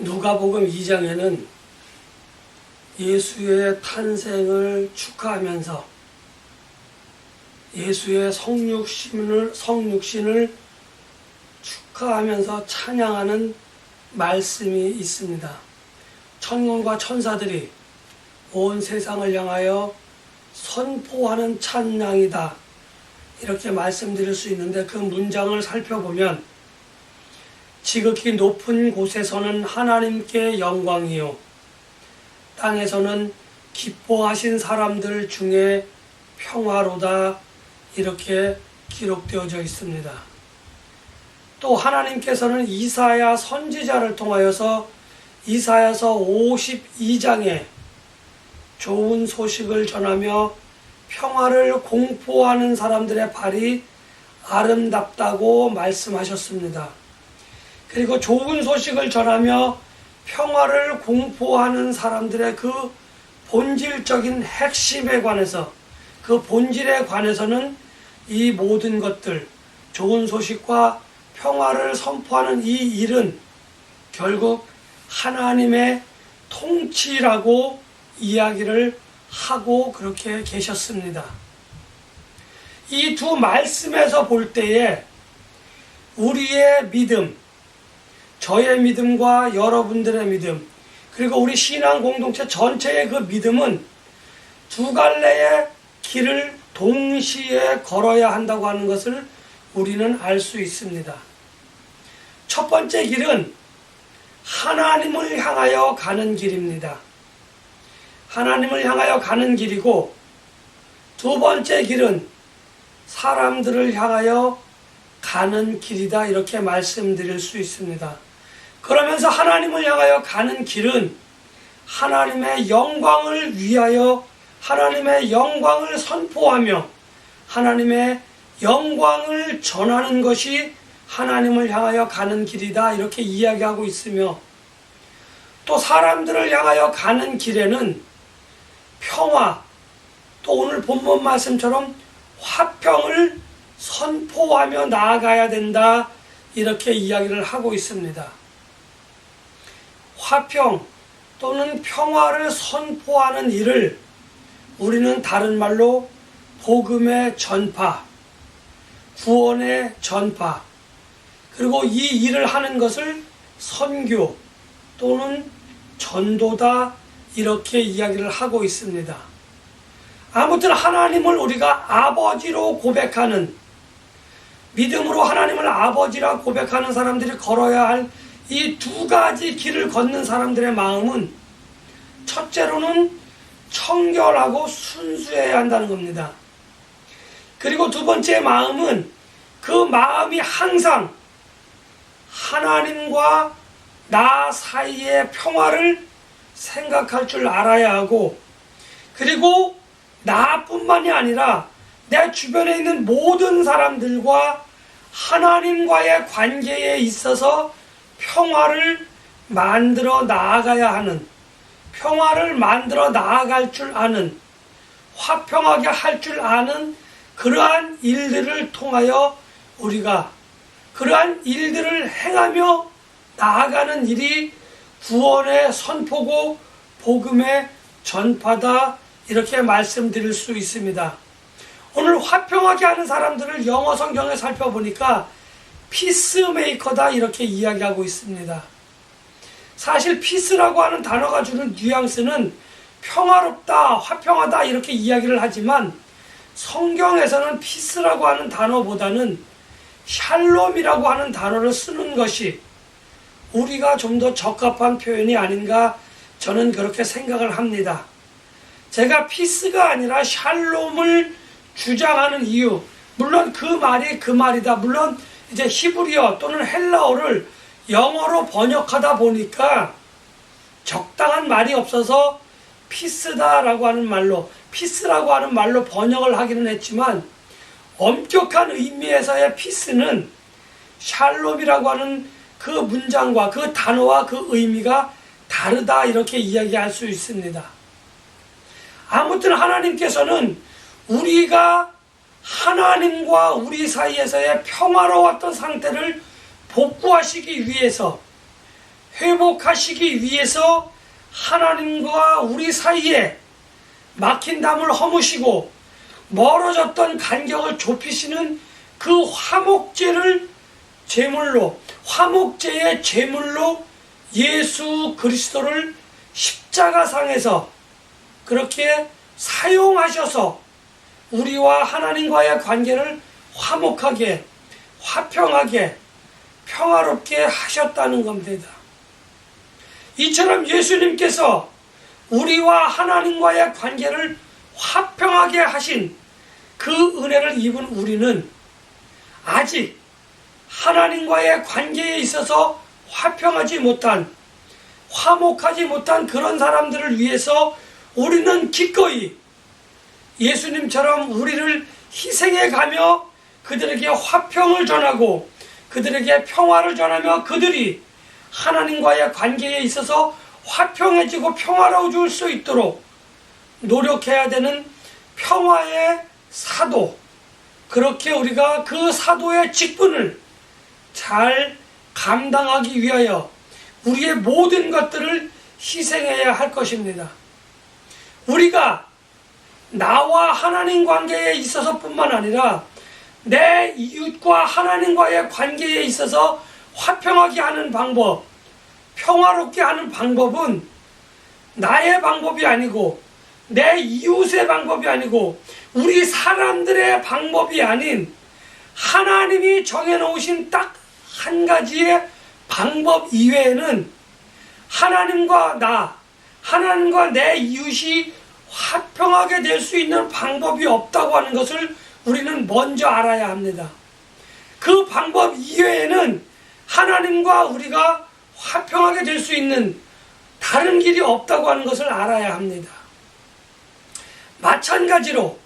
누가복음 2장에는 예수의 탄생을 축하하면서 예수의 성육신을 축하하면서 찬양하는 말씀이 있습니다. 천군과 천사들이 온 세상을 향하여 선포하는 찬양이다, 이렇게 말씀드릴 수 있는데, 그 문장을 살펴보면 지극히 높은 곳에서는 하나님께 영광이요, 땅에서는 기뻐하신 사람들 중에 평화로다, 이렇게 기록되어져 있습니다. 또 하나님께서는 이사야 선지자를 통하여서 이사야서 52장에 좋은 소식을 전하며 평화를 공포하는 사람들의 발이 아름답다고 말씀하셨습니다. 그리고 좋은 소식을 전하며 평화를 공포하는 사람들의 그 본질적인 핵심에 관해서, 그 본질에 관해서는 이 모든 것들, 좋은 소식과 평화를 선포하는 이 일은 결국 하나님의 통치라고 이야기를 하고 그렇게 계셨습니다. 이 두 말씀에서 볼 때에 우리의 믿음, 저의 믿음과 여러분들의 믿음, 그리고 우리 신앙 공동체 전체의 그 믿음은 두 갈래의 길을 동시에 걸어야 한다고 하는 것을 우리는 알 수 있습니다. 첫 번째 길은 하나님을 향하여 가는 길입니다. 하나님을 향하여 가는 길이고, 두 번째 길은 사람들을 향하여 가는 길이다, 이렇게 말씀드릴 수 있습니다. 그러면서 하나님을 향하여 가는 길은 하나님의 영광을 위하여 하나님의 영광을 선포하며 하나님의 영광을 전하는 것이 하나님을 향하여 가는 길이다, 이렇게 이야기하고 있으며, 또 사람들을 향하여 가는 길에는 평화, 또 오늘 본문 말씀처럼 화평을 선포하며 나아가야 된다, 이렇게 이야기를 하고 있습니다. 화평 또는 평화를 선포하는 일을 우리는 다른 말로 복음의 전파, 구원의 전파, 그리고 이 일을 하는 것을 선교 또는 전도다, 이렇게 이야기를 하고 있습니다. 아무튼 하나님을 우리가 아버지로 고백하는, 믿음으로 하나님을 아버지라 고백하는 사람들이 걸어야 할 이 두 가지 길을 걷는 사람들의 마음은 첫째로는 청결하고 순수해야 한다는 겁니다. 그리고 두 번째 마음은 그 마음이 항상 하나님과 나 사이의 평화를 생각할 줄 알아야 하고, 그리고 나뿐만이 아니라 내 주변에 있는 모든 사람들과 하나님과의 관계에 있어서 평화를 만들어 나아가야 하는, 평화를 만들어 나아갈 줄 아는, 화평하게 할 줄 아는 그러한 일들을 통하여 우리가 그러한 일들을 행하며 나아가는 일이 구원의 선포고 복음의 전파다, 이렇게 말씀드릴 수 있습니다. 오늘 화평하게 하는 사람들을 영어 성경에 살펴보니까 피스메이커다, 이렇게 이야기하고 있습니다. 사실 피스라고 하는 단어가 주는 뉘앙스는 평화롭다, 화평하다, 이렇게 이야기를 하지만 성경에서는 피스라고 하는 단어보다는 샬롬이라고 하는 단어를 쓰는 것이 우리가 좀 더 적합한 표현이 아닌가, 저는 그렇게 생각을 합니다. 제가 피스가 아니라 샬롬을 주장하는 이유, 물론 그 말이 그 말이다, 물론 이제 히브리어 또는 헬라어를 영어로 번역하다 보니까 적당한 말이 없어서 피스다라고 하는 말로, 피스라고 하는 말로 번역을 하기는 했지만, 엄격한 의미에서의 피스는 샬롬이라고 하는 그 문장과 그 단어와 그 의미가 다르다, 이렇게 이야기할 수 있습니다. 아무튼 하나님께서는 우리가 하나님과 우리 사이에서의 평화로웠던 상태를 복구하시기 위해서 회복하시기 위해서 하나님과 우리 사이에 막힌 담을 허무시고 멀어졌던 간격을 좁히시는 그 화목제를 제물로, 화목제의 제물로 예수 그리스도를 십자가상에서 그렇게 사용하셔서 우리와 하나님과의 관계를 화목하게, 화평하게, 평화롭게 하셨다는 겁니다. 이처럼 예수님께서 우리와 하나님과의 관계를 화평하게 하신 그 은혜를 입은 우리는 아직 하나님과의 관계에 있어서 화평하지 못한, 화목하지 못한 그런 사람들을 위해서 우리는 기꺼이 예수님처럼 우리를 희생해 가며 그들에게 화평을 전하고 그들에게 평화를 전하며 그들이 하나님과의 관계에 있어서 화평해지고 평화로워질 수 있도록 노력해야 되는 평화의 사도, 그렇게 우리가 그 사도의 직분을 잘 감당하기 위하여 우리의 모든 것들을 희생해야 할 것입니다. 우리가 나와 하나님 관계에 있어서 뿐만 아니라 내 이웃과 하나님과의 관계에 있어서 화평하게 하는 방법, 평화롭게 하는 방법은 나의 방법이 아니고 내 이웃의 방법이 아니고 우리 사람들의 방법이 아닌 하나님이 정해놓으신 딱 한 가지의 방법 이외에는 하나님과 나, 하나님과 내 이웃이 화평하게 될 수 있는 방법이 없다고 하는 것을 우리는 먼저 알아야 합니다. 그 방법 이외에는 하나님과 우리가 화평하게 될 수 있는 다른 길이 없다고 하는 것을 알아야 합니다. 마찬가지로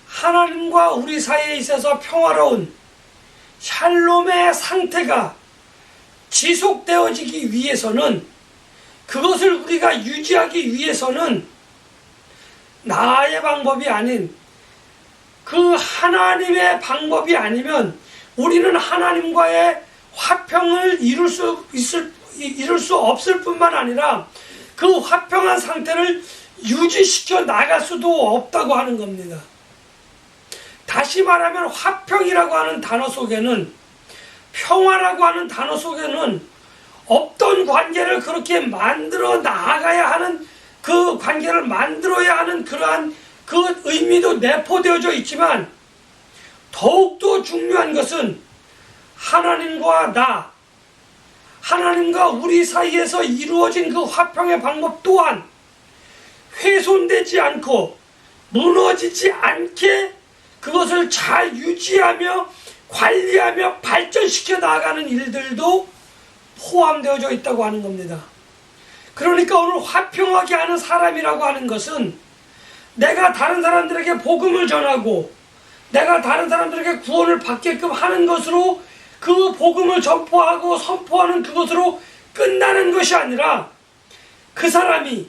하나님과 우리 사이에 있어서 평화로운 샬롬의 상태가 지속되어지기 위해서는, 그것을 우리가 유지하기 위해서는 나의 방법이 아닌 그 하나님의 방법이 아니면 우리는 하나님과의 화평을 이룰 수 없을 뿐만 아니라 그 화평한 상태를 유지시켜 나갈 수도 없다고 하는 겁니다. 다시 말하면 화평이라고 하는 단어 속에는, 평화라고 하는 단어 속에는 없던 관계를 그렇게 만들어 나아가야 하는, 그 관계를 만들어야 하는 그러한 그 의미도 내포되어져 있지만, 더욱더 중요한 것은 하나님과 나, 하나님과 우리 사이에서 이루어진 그 화평의 방법 또한 훼손되지 않고 무너지지 않게 그것을 잘 유지하며 관리하며 발전시켜 나가는 일들도 포함되어져 있다고 하는 겁니다. 그러니까 오늘 화평하게 하는 사람이라고 하는 것은 내가 다른 사람들에게 복음을 전하고 내가 다른 사람들에게 구원을 받게끔 하는 것으로 그 복음을 전포하고 선포하는 그것으로 끝나는 것이 아니라 그 사람이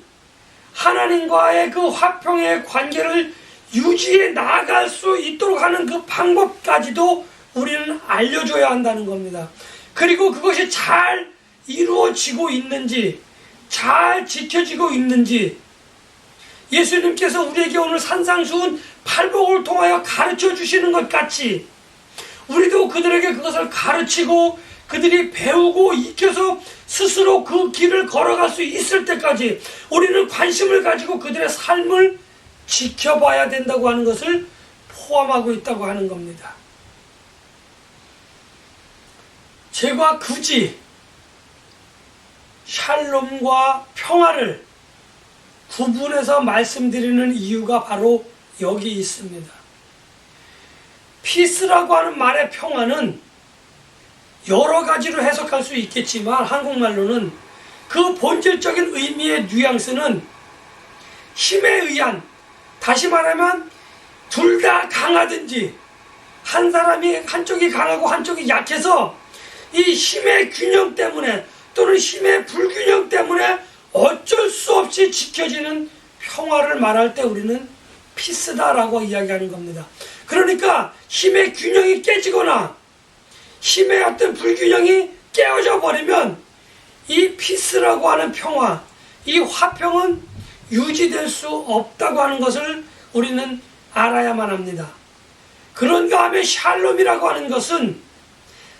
하나님과의 그 화평의 관계를 유지해 나아갈 수 있도록 하는 그 방법까지도 우리는 알려줘야 한다는 겁니다. 그리고 그것이 잘 이루어지고 있는지, 잘 지켜지고 있는지, 예수님께서 우리에게 오늘 산상수훈 팔복을 통하여 가르쳐 주시는 것 같이 우리도 그들에게 그것을 가르치고 그들이 배우고 익혀서 스스로 그 길을 걸어갈 수 있을 때까지 우리는 관심을 가지고 그들의 삶을 지켜봐야 된다고 하는 것을 포함하고 있다고 하는 겁니다. 제가 굳이 샬롬과 평화를 구분해서 말씀드리는 이유가 바로 여기 있습니다. 피스라고 하는 말의 평화는 여러 가지로 해석할 수 있겠지만 한국말로는 그 본질적인 의미의 뉘앙스는 힘에 의한, 다시 말하면 둘 다 강하든지 한 사람이 한쪽이 강하고 한쪽이 약해서 이 힘의 균형 때문에 또는 힘의 불균형 때문에 어쩔 수 없이 지켜지는 평화를 말할 때 우리는 피스다라고 이야기하는 겁니다. 그러니까 힘의 균형이 깨지거나 힘의 어떤 불균형이 깨어져 버리면 이 피스라고 하는 평화, 이 화평은 유지될 수 없다고 하는 것을 우리는 알아야만 합니다. 그런가 하면 샬롬이라고 하는 것은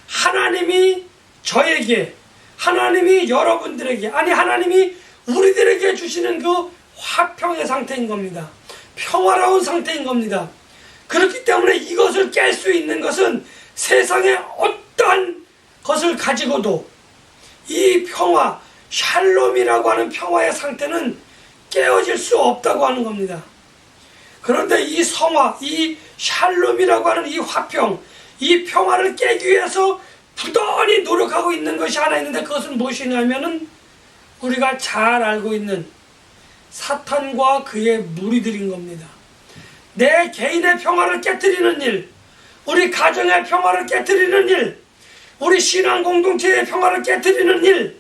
하나님이 저에게, 하나님이 여러분들에게, 아니 하나님이 우리들에게 주시는 그 화평의 상태인 겁니다. 평화로운 상태인 겁니다. 그렇기 때문에 이것을 깰 수 있는 것은 세상의 어떠한 것을 가지고도 이 평화, 샬롬이라고 하는 평화의 상태는 깨어질 수 없다고 하는 겁니다. 그런데 이 성화, 이 샬롬이라고 하는 이 화평, 이 평화를 깨기 위해서 부단히 노력하고 있는 것이 하나 있는데, 그것은 무엇이냐면은 우리가 잘 알고 있는 사탄과 그의 무리들인 겁니다. 내 개인의 평화를 깨뜨리는 일, 우리 가정의 평화를 깨뜨리는 일, 우리 신앙 공동체의 평화를 깨뜨리는 일,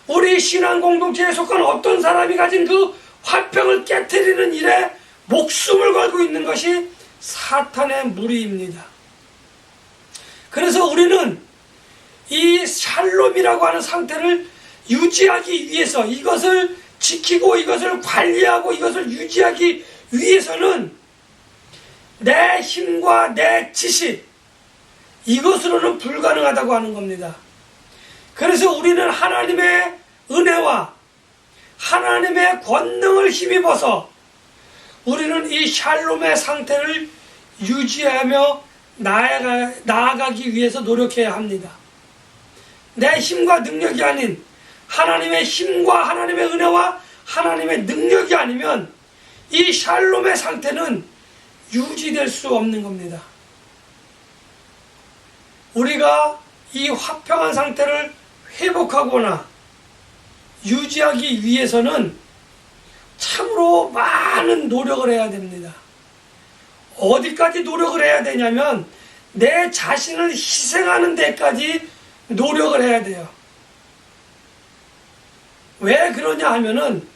우리 신앙 공동체에 속한 어떤 사람이 가진 그 화평을 깨뜨리는 일에 목숨을 걸고 있는 것이 사탄의 무리입니다. 그래서 우리는 이 샬롬이라고 하는 상태를 유지하기 위해서, 이것을 지키고 이것을 관리하고 이것을 유지하기 위해서는 내 힘과 내 지식, 이것으로는 불가능하다고 하는 겁니다. 그래서 우리는 하나님의 은혜와 하나님의 권능을 힘입어서 우리는 이 샬롬의 상태를 유지하며 나아가기 위해서 노력해야 합니다. 내 힘과 능력이 아닌 하나님의 힘과 하나님의 은혜와 하나님의 능력이 아니면 이 샬롬의 상태는 유지될 수 없는 겁니다. 우리가 이 화평한 상태를 회복하거나 유지하기 위해서는 참으로 많은 노력을 해야 됩니다. 어디까지 노력을 해야 되냐면 내 자신을 희생하는 데까지 노력을 해야 돼요. 왜 그러냐 하면은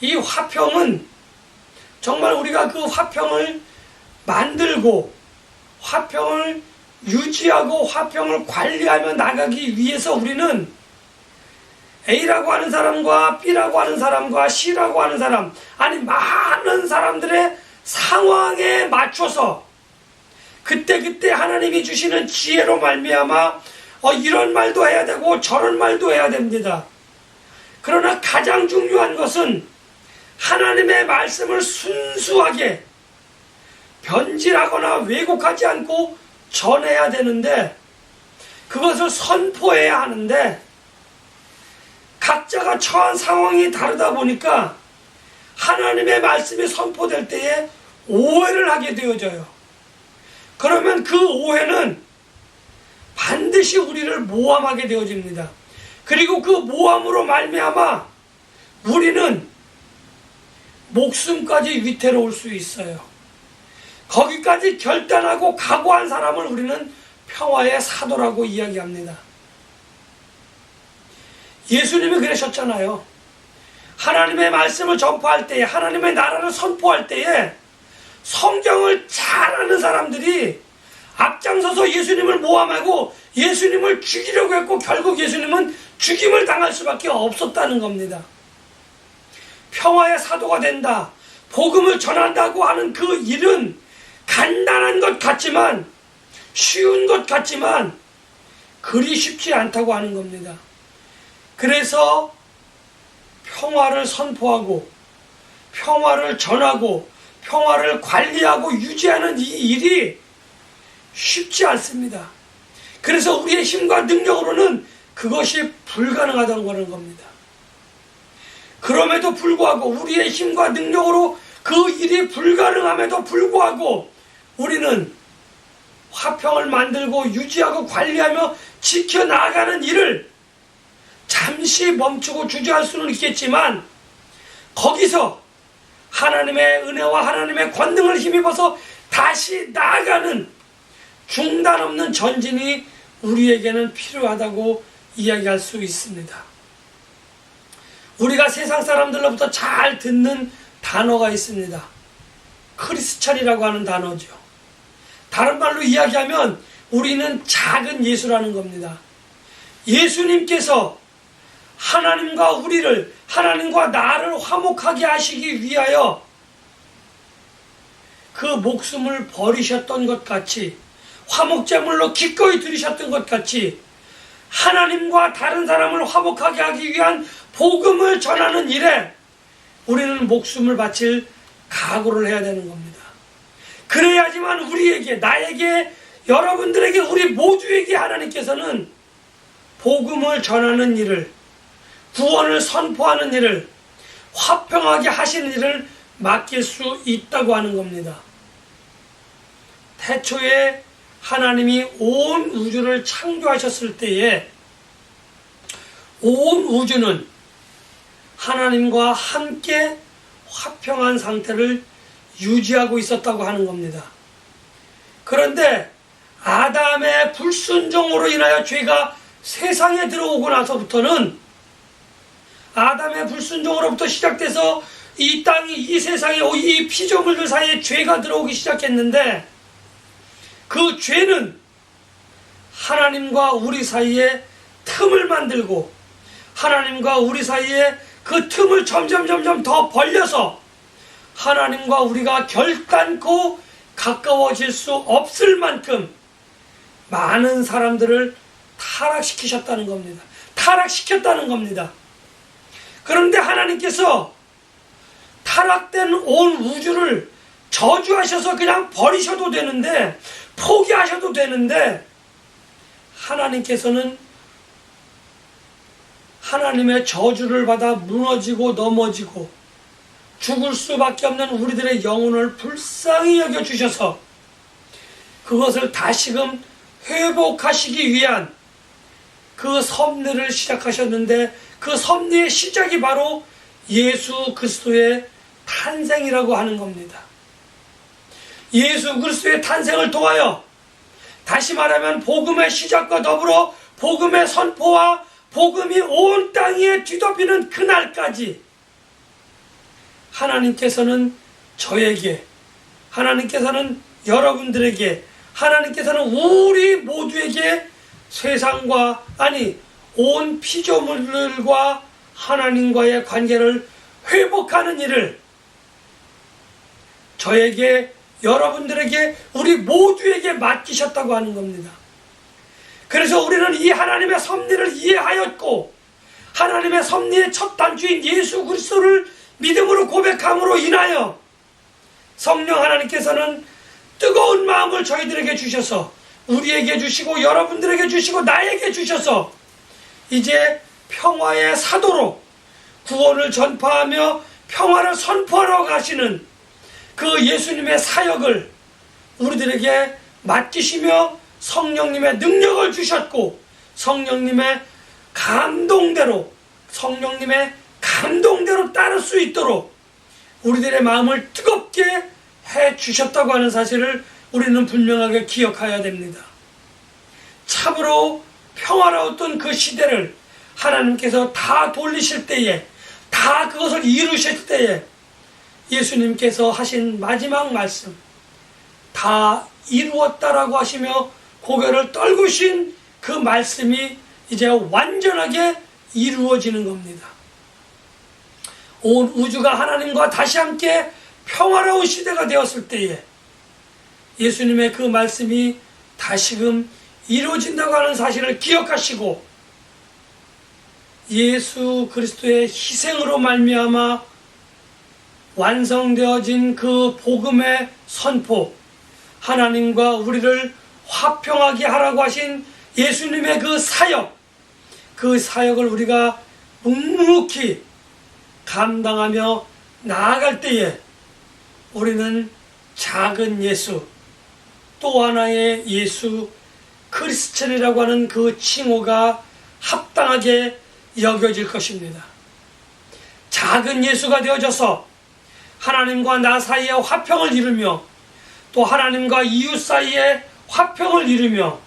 이 화평은 정말 우리가 그 화평을 만들고 화평을 유지하고 화평을 관리하며 나가기 위해서 우리는 A라고 하는 사람과 B라고 하는 사람과 C라고 하는 사람, 아니 많은 사람들의 상황에 맞춰서 그때그때 하나님이 주시는 지혜로 말미암아 이런 말도 해야 되고 저런 말도 해야 됩니다. 그러나 가장 중요한 것은 하나님의 말씀을 순수하게 변질하거나 왜곡하지 않고 전해야 되는데, 그것을 선포해야 하는데 각자가 처한 상황이 다르다 보니까 하나님의 말씀이 선포될 때에 오해를 하게 되어져요. 그러면 그 오해는 반드시 우리를 모함하게 되어집니다. 그리고 그 모함으로 말미암아 우리는 목숨까지 위태로울 수 있어요. 거기까지 결단하고 각오한 사람을 우리는 평화의 사도라고 이야기합니다. 예수님이 그러셨잖아요. 하나님의 말씀을 전파할 때에, 하나님의 나라를 선포할 때에 성경을 잘 아는 사람들이 앞장서서 예수님을 모함하고 예수님을 죽이려고 했고 결국 예수님은 죽임을 당할 수밖에 없었다는 겁니다. 평화의 사도가 된다, 복음을 전한다고 하는 그 일은 간단한 것 같지만, 쉬운 것 같지만 그리 쉽지 않다고 하는 겁니다. 그래서 평화를 선포하고 평화를 전하고 평화를 관리하고 유지하는 이 일이 쉽지 않습니다. 그래서 우리의 힘과 능력으로는 그것이 불가능하다는 겁니다. 그럼에도 불구하고 우리의 힘과 능력으로 그 일이 불가능함에도 불구하고 우리는 화평을 만들고 유지하고 관리하며 지켜나가는 일을 잠시 멈추고 주저할 수는 있겠지만, 거기서 하나님의 은혜와 하나님의 권능을 힘입어서 다시 나아가는 중단 없는 전진이 우리에게는 필요하다고 이야기할 수 있습니다. 우리가 세상 사람들로부터 잘 듣는 단어가 있습니다. 크리스찬이라고 하는 단어죠. 다른 말로 이야기하면 우리는 작은 예수라는 겁니다. 예수님께서 하나님과 우리를, 하나님과 나를 화목하게 하시기 위하여 그 목숨을 버리셨던 것 같이, 화목제물로 기꺼이 드리셨던 것 같이 하나님과 다른 사람을 화목하게 하기 위한 복음을 전하는 일에 우리는 목숨을 바칠 각오를 해야 되는 겁니다. 그래야지만 우리에게, 나에게, 여러분들에게, 우리 모두에게 하나님께서는 복음을 전하는 일을, 구원을 선포하는 일을, 화평하게 하시는 일을 맡길 수 있다고 하는 겁니다. 태초에 하나님이 온 우주를 창조하셨을 때에 온 우주는 하나님과 함께 화평한 상태를 유지하고 있었다고 하는 겁니다. 그런데 아담의 불순종으로 인하여 죄가 세상에 들어오고 나서부터는, 아담의 불순종으로부터 시작돼서 이 땅이, 이 세상에, 이 피조물들 사이에 죄가 들어오기 시작했는데, 그 죄는 하나님과 우리 사이에 틈을 만들고 하나님과 우리 사이에 그 틈을 점점 더 벌려서 하나님과 우리가 결단코 가까워질 수 없을 만큼 많은 사람들을 타락시키셨다는 겁니다. 타락시켰다는 겁니다. 그런데 하나님께서 타락된 온 우주를 저주하셔서 그냥 버리셔도 되는데, 포기하셔도 되는데, 하나님께서는 하나님의 저주를 받아 무너지고 넘어지고 죽을 수밖에 없는 우리들의 영혼을 불쌍히 여겨주셔서 그것을 다시금 회복하시기 위한 그 섭리를 시작하셨는데, 그 섭리의 시작이 바로 예수 그리스도의 탄생이라고 하는 겁니다. 예수 그리스도의 탄생을 통하여, 다시 말하면 복음의 시작과 더불어 복음의 선포와 복음이 온 땅에 뒤덮이는 그날까지 하나님께서는 저에게, 하나님께서는 여러분들에게, 하나님께서는 우리 모두에게 세상과, 아니 온 피조물들과 하나님과의 관계를 회복하는 일을 저에게, 여러분들에게, 우리 모두에게 맡기셨다고 하는 겁니다. 그래서 우리는 이 하나님의 섭리를 이해하였고, 하나님의 섭리의 첫 단추인 예수 그리스도를 믿음으로 고백함으로 인하여 성령 하나님께서는 뜨거운 마음을 저희들에게 주셔서, 우리에게 주시고 여러분들에게 주시고 나에게 주셔서 이제 평화의 사도로 구원을 전파하며 평화를 선포하러 가시는 그 예수님의 사역을 우리들에게 맡기시며 성령님의 능력을 주셨고, 성령님의 감동대로 따를 수 있도록 우리들의 마음을 뜨겁게 해 주셨다고 하는 사실을 우리는 분명하게 기억해야 됩니다. 참으로 평화로웠던 그 시대를 하나님께서 다 돌리실 때에, 다 그것을 이루실 때에 예수님께서 하신 마지막 말씀, 다 이루었다라고 하시며 고개를 떨구신 그 말씀이 이제 완전하게 이루어지는 겁니다. 온 우주가 하나님과 다시 함께 평화로운 시대가 되었을 때에 예수님의 그 말씀이 다시금 이루어진다고 하는 사실을 기억하시고, 예수 그리스도의 희생으로 말미암아 완성되어진 그 복음의 선포, 하나님과 우리를 화평하게 하라고 하신 예수님의 그 사역을 우리가 묵묵히 감당하며 나아갈 때에 우리는 작은 예수, 또 하나의 예수 크리스천이라고 하는 그 칭호가 합당하게 여겨질 것입니다. 작은 예수가 되어져서 하나님과 나 사이에 화평을 이루며, 또 하나님과 이웃 사이에 화평을 이루며,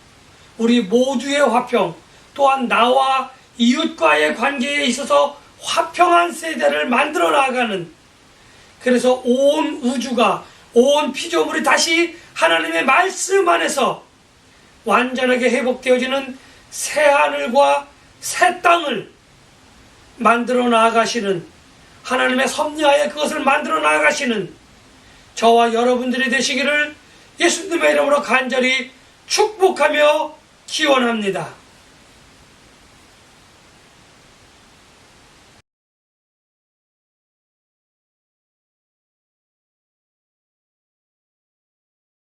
우리 모두의 화평, 또한 나와 이웃과의 관계에 있어서 화평한 세대를 만들어 나가는, 그래서 온 우주가, 온 피조물이 다시 하나님의 말씀 안에서 완전하게 회복되어지는 새 하늘과 새 땅을 만들어 나아가시는, 하나님의 섭리하에 그것을 만들어 나아가시는 저와 여러분들이 되시기를 예수님의 이름으로 간절히 축복하며 기원합니다.